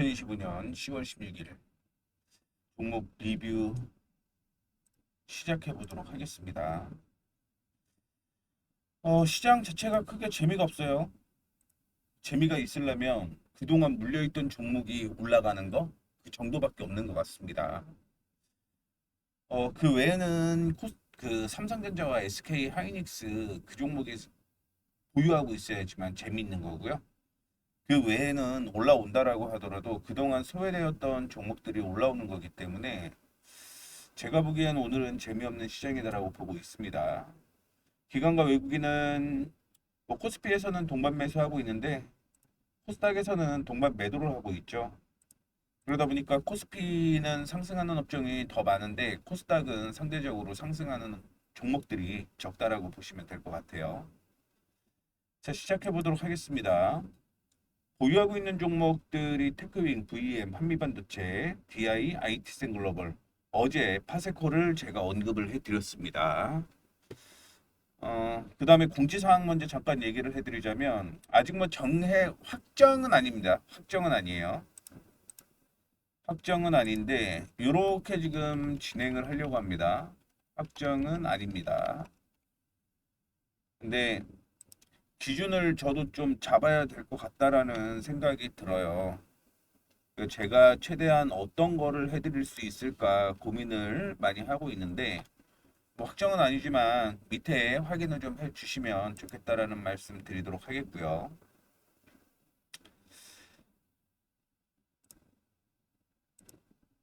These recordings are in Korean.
2025년 10월 16일 종목 리뷰 시작해 보도록 하겠습니다. 시장 자체가 크게 재미가 없어요. 재미가 있으려면 그동안 물려있던 종목이 올라가는 거 그 정도밖에 없는 것 같습니다. 그 외에는 그 삼성전자와 SK 하이닉스 그 종목이 보유하고 있어야지만 재미있는 거고요. 그 외에는 올라온다라고 하더라도 그동안 소외되었던 종목들이 올라오는 거기 때문에 제가 보기엔 오늘은 재미없는 시장이다라고 보고 있습니다. 기관과 외국인은 코스피에서는 동반 매수하고 있는데 코스닥에서는 동반 매도를 하고 있죠. 그러다 보니까 코스피는 상승하는 업종이 더 많은데 코스닥은 상대적으로 상승하는 종목들이 적다라고 보시면 될 것 같아요. 자, 시작해 보도록 하겠습니다. 보유하고 있는 종목들이 테크윙, VM, 한미반도체, DI, IT센 글로벌. 어제 파세코를 제가 언급을 해드렸습니다. 그 다음에 공지사항 먼저 잠깐 얘기를 해드리자면 아직 뭐 정해 확정은 아닙니다. 확정은 아니에요. 확정은 아닌데 이렇게 지금 진행을 하려고 합니다. 확정은 아닙니다. 근데 기준을 저도 좀 잡아야 될 것 같다라는 생각이 들어요. 제가 최대한 어떤 거를 해드릴 수 있을까 고민을 많이 하고 있는데 뭐 확정은 아니지만 밑에 확인을 좀 해주시면 좋겠다라는 말씀 드리도록 하겠고요.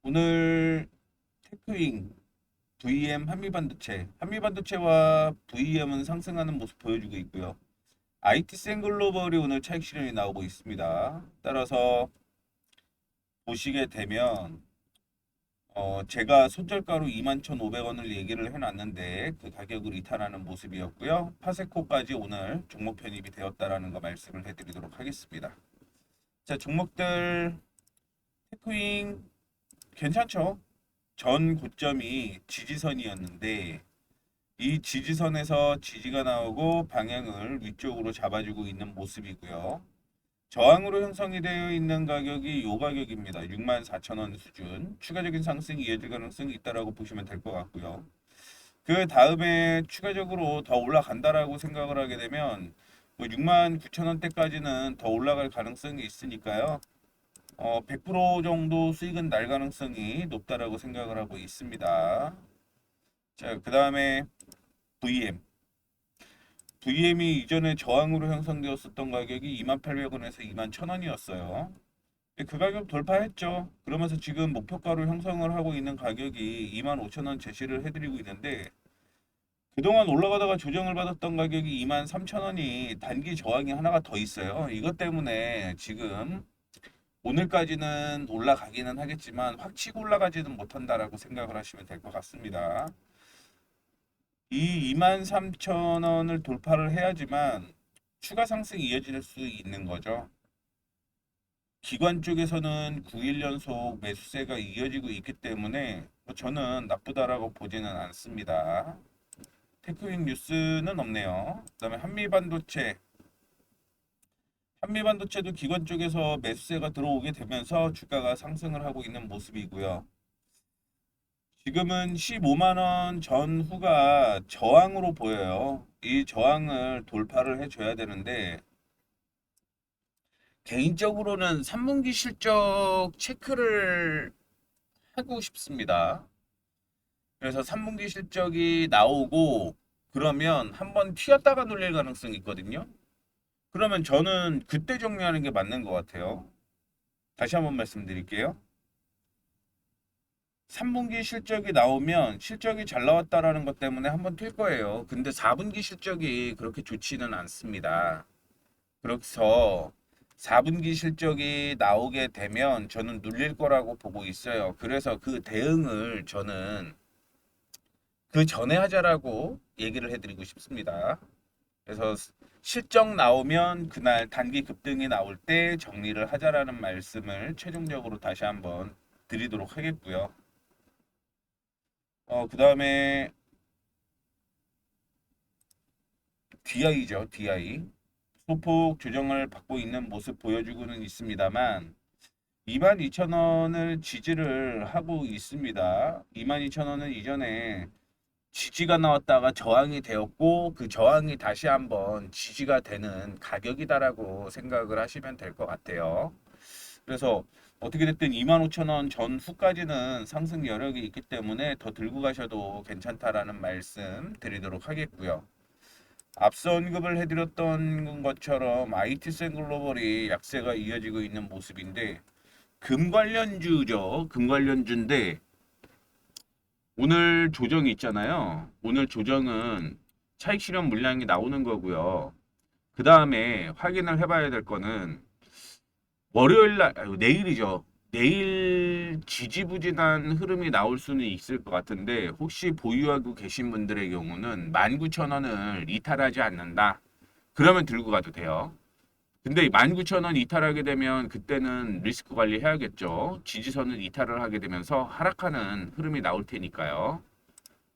오늘 테크윙, VM 한미반도체와 VM은 상승하는 모습 보여주고 있고요. IT센 글로벌이 오늘 차익 실현이 나오고 있습니다. 따라서 보시게 되면 제가 손절가로 21,500원을 얘기를 해놨는데 그 가격을 이탈하는 모습이었고요. 파세코까지 오늘 종목 편입이 되었다라는 거 말씀을 해드리도록 하겠습니다. 자, 종목들 테크윙 괜찮죠? 전 고점이 지지선이었는데 이 지지선에서 지지가 나오고 방향을 위쪽으로 잡아주고 있는 모습이고요. 저항으로 형성이 되어 있는 가격이 이 가격입니다. 64,000원 수준. 추가적인 상승이 이어질 가능성이 있다라고 보시면 될 것 같고요. 그 다음에 추가적으로 더 올라간다라고 생각을 하게 되면 뭐 69,000원대까지는 더 올라갈 가능성이 있으니까요. 100% 정도 수익은 날 가능성이 높다라고 생각을 하고 있습니다. 자, 그 다음에 VM. VM이 이전에 저항으로 형성되었었던 가격이 28,000원에서 21,000원이었어요. 그 가격 돌파했죠. 그러면서 지금 목표가로 형성을 하고 있는 가격이 25,000원 제시를 해드리고 있는데 그동안 올라가다가 조정을 받았던 가격이 23,000원이 단기 저항이 하나가 더 있어요. 이것 때문에 지금 오늘까지는 올라가기는 하겠지만 확 치고 올라가지는 못한다라고 생각을 하시면 될 것 같습니다. 이 23,000원을 돌파를 해야지만 추가 상승이 이어질 수 있는 거죠. 기관 쪽에서는 9일 연속 매수세가 이어지고 있기 때문에 저는 나쁘다라고 보지는 않습니다. 테크닉 뉴스는 없네요. 그다음에 한미반도체도 기관 쪽에서 매수세가 들어오게 되면서 주가가 상승을 하고 있는 모습이고요. 지금은 15만 원 전후가 저항으로 보여요. 이 저항을 돌파를 해줘야 되는데 개인적으로는 3분기 실적 체크를 하고 싶습니다. 그래서 3분기 실적이 나오고 그러면 한번 튀었다가 눌릴 가능성이 있거든요. 그러면 저는 그때 정리하는 게 맞는 것 같아요. 다시 한번 말씀드릴게요. 3분기 실적이 나오면 실적이 잘 나왔다라는 것 때문에 한번 튈 거예요. 근데 4분기 실적이 그렇게 좋지는 않습니다. 그래서 4분기 실적이 나오게 되면 저는 눌릴 거라고 보고 있어요. 그래서 그 대응을 저는 그 전에 하자라고 얘기를 해드리고 싶습니다. 그래서 실적 나오면 그날 단기 급등이 나올 때 정리를 하자라는 말씀을 최종적으로 다시 한번 드리도록 하겠고요. 그 다음에 DI죠, DI. 소폭 조정을 받고 있는 모습 보여주고는 있습니다만 22,000원을 지지를 하고 있습니다. 22,000원은 이전에 지지가 나왔다가 저항이 되었고 그 저항이 다시 한번 지지가 되는 가격이다라고 생각을 하시면 될 것 같아요. 그래서 어떻게 됐든 25,000원 전후까지는 상승 여력이 있기 때문에 더 들고 가셔도 괜찮다라는 말씀 드리도록 하겠고요. 앞서 언급을 해드렸던 것처럼 IT센 글로벌이 약세가 이어지고 있는 모습인데 금 관련주죠. 금 관련주인데 오늘 조정이 있잖아요. 오늘 조정은 차익 실현 물량이 나오는 거고요. 그 다음에 확인을 해봐야 될 거는 월요일 날, 내일이죠. 내일 지지부진한 흐름이 나올 수는 있을 것 같은데 혹시 보유하고 계신 분들의 경우는 19,000원을 이탈하지 않는다. 그러면 들고 가도 돼요. 근데 19,000원 이탈하게 되면 그때는 리스크 관리 해야겠죠. 지지선을 이탈을 하게 되면서 하락하는 흐름이 나올 테니까요.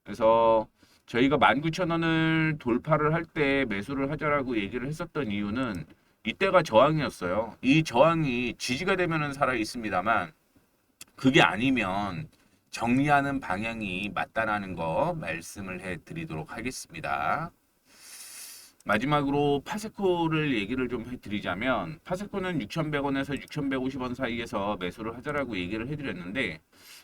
그래서 저희가 19,000원을 돌파를 할 때 매수를 하자라고 얘기를 했었던 이유는 이때가 저항이었어요. 이 저항이 지지가 되면은 살아 있습니다만 그게 아니면 정리하는 방향이 맞다라는 거 말씀을 해 드리도록 하겠습니다. 마지막으로 파세코를 얘기를 좀 해드리자면 파세코는 6,100원에서 6,150원 사이에서 매수를 하자라고 얘기를 해드렸는데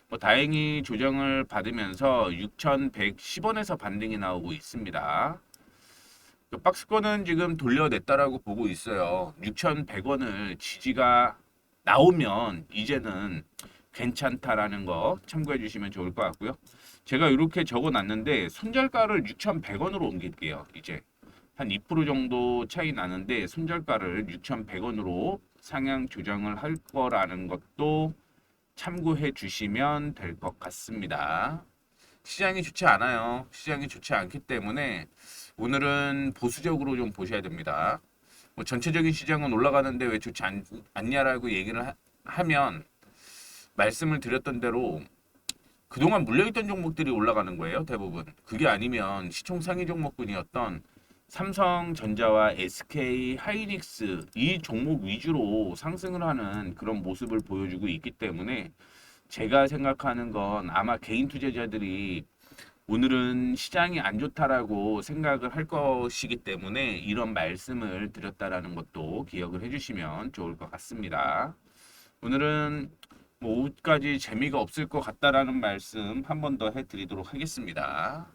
뭐 다행히 조정을 받으면서 6,110원에서 반등이 나오고 있습니다. 박스권은 지금 돌려냈다라고 보고 있어요. 6,100원을 지지가 나오면 이제는 괜찮다라는 거 참고해 주시면 좋을 것 같고요. 제가 이렇게 적어 놨는데 손절가를 6,100원으로 옮길게요. 이제 한 2% 정도 차이 나는데 손절가를 6,100원으로 상향 조정을 할 거라는 것도 참고해 주시면 될 것 같습니다. 시장이 좋지 않아요. 시장이 좋지 않기 때문에 오늘은 보수적으로 좀 보셔야 됩니다. 뭐 전체적인 시장은 올라가는데 왜 좋지 않냐라고 얘기를 하면 말씀을 드렸던 대로 그동안 물려있던 종목들이 올라가는 거예요. 대부분. 그게 아니면 시총 상위 종목군이었던 삼성전자와 SK 하이닉스 이 종목 위주로 상승을 하는 그런 모습을 보여주고 있기 때문에 제가 생각하는 건 아마 개인 투자자들이 오늘은 시장이 안 좋다라고 생각을 할 것이기 때문에 이런 말씀을 드렸다라는 것도 기억을 해주시면 좋을 것 같습니다. 오늘은 뭐 오후까지 재미가 없을 것 같다라는 말씀 한 번 더 해드리도록 하겠습니다.